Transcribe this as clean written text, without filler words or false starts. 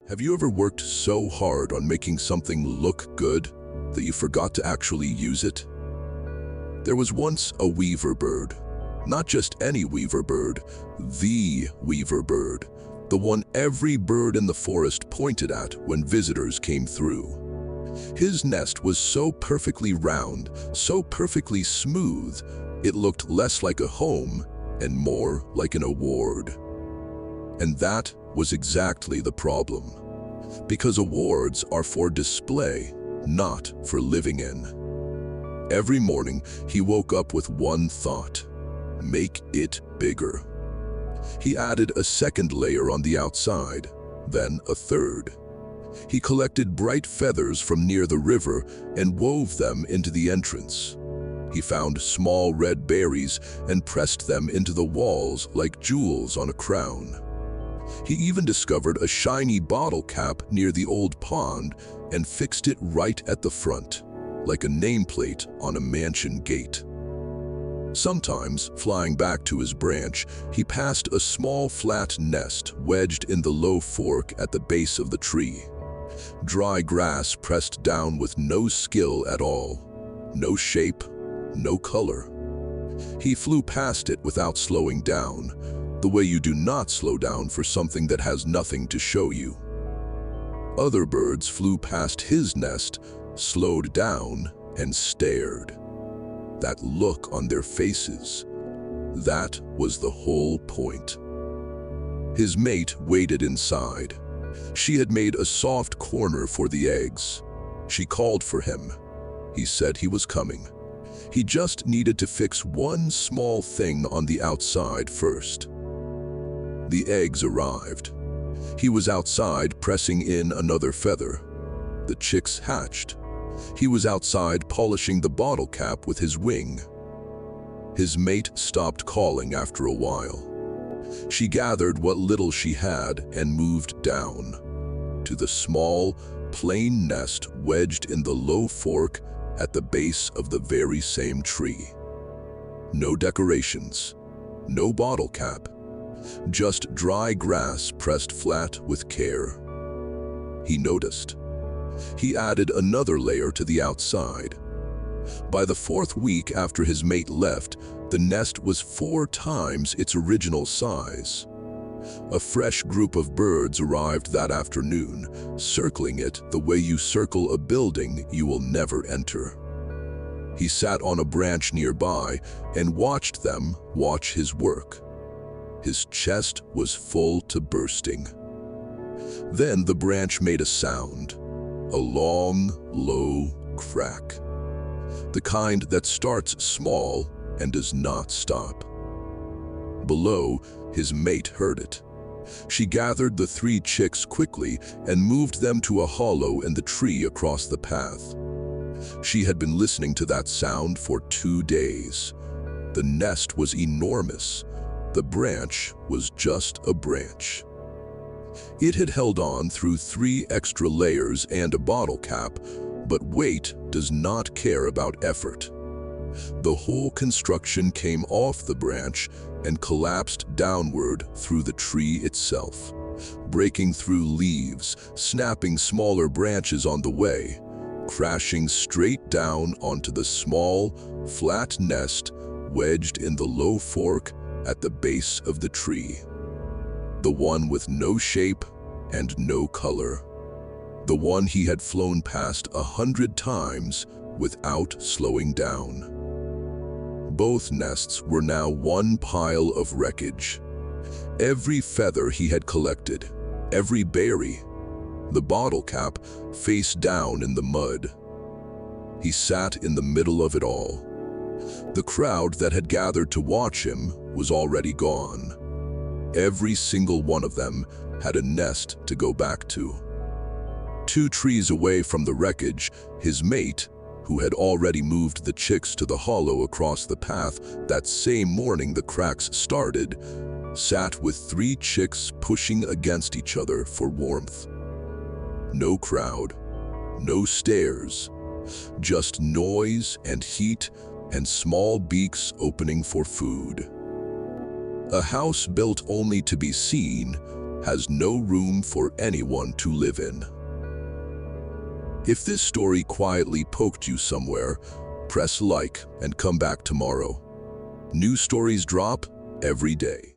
Have you ever worked so hard on making something look good that you forgot to actually use it? There was once a weaver bird. Not just any weaver bird, the weaver bird. The one every bird in the forest pointed at when visitors came through. His nest was so perfectly round, so perfectly smooth, it looked less like a home and more like an award. And that was exactly the problem. Because awards are for display, not for living in. Every morning, he woke up with one thought: make it bigger. He added a second layer on the outside, then a third. He collected bright feathers from near the river and wove them into the entrance. He found small red berries and pressed them into the walls like jewels on a crown. He even discovered a shiny bottle cap near the old pond and fixed it right at the front, like a nameplate on a mansion gate. Sometimes, flying back to his branch, he passed a small flat nest wedged in the low fork at the base of the tree. Dry grass pressed down with no skill at all, no shape, no color. He flew past it without slowing down, the way you do not slow down for something that has nothing to show you. Other birds flew past his nest, slowed down, and stared. That look on their faces, that was the whole point. His mate waited inside. She had made a soft corner for the eggs. She called for him. He said he was coming. He just needed to fix one small thing on the outside first. The eggs arrived. He was outside pressing in another feather. The chicks hatched. He was outside polishing the bottle cap with his wing. His mate stopped calling after a while. She gathered what little she had and moved down to the small, plain nest wedged in the low fork at the base of the very same tree. No decorations, no bottle cap, just dry grass pressed flat with care. He noticed. He added another layer to the outside. By the fourth week after his mate left, the nest was 4 times its original size. A fresh group of birds arrived that afternoon, circling it the way you circle a building you will never enter. He sat on a branch nearby and watched them watch his work. His chest was full to bursting. Then the branch made a sound, a long, low crack. The kind that starts small and does not stop. Below, his mate heard it. She gathered the 3 chicks quickly and moved them to a hollow in the tree across the path. She had been listening to that sound for 2 days. The nest was enormous. The branch was just a branch. It had held on through 3 extra layers and a bottle cap, but weight does not care about effort. The whole construction came off the branch and collapsed downward through the tree itself, breaking through leaves, snapping smaller branches on the way, crashing straight down onto the small, flat nest wedged in the low fork at the base of the tree. The one with no shape and no color. The one he had flown past 100 times without slowing down. Both nests were now one pile of wreckage. Every feather he had collected, every berry, the bottle cap face down in the mud. He sat in the middle of it all. The crowd that had gathered to watch him was already gone. Every single one of them had a nest to go back to. 2 trees away from the wreckage, his mate, who had already moved the chicks to the hollow across the path that same morning the cracks started, sat with 3 chicks pushing against each other for warmth. No crowd, no stares, just noise and heat and small beaks opening for food. A house built only to be seen, has no room for anyone to live in. If this story quietly poked you somewhere, press like and come back tomorrow. New stories drop every day.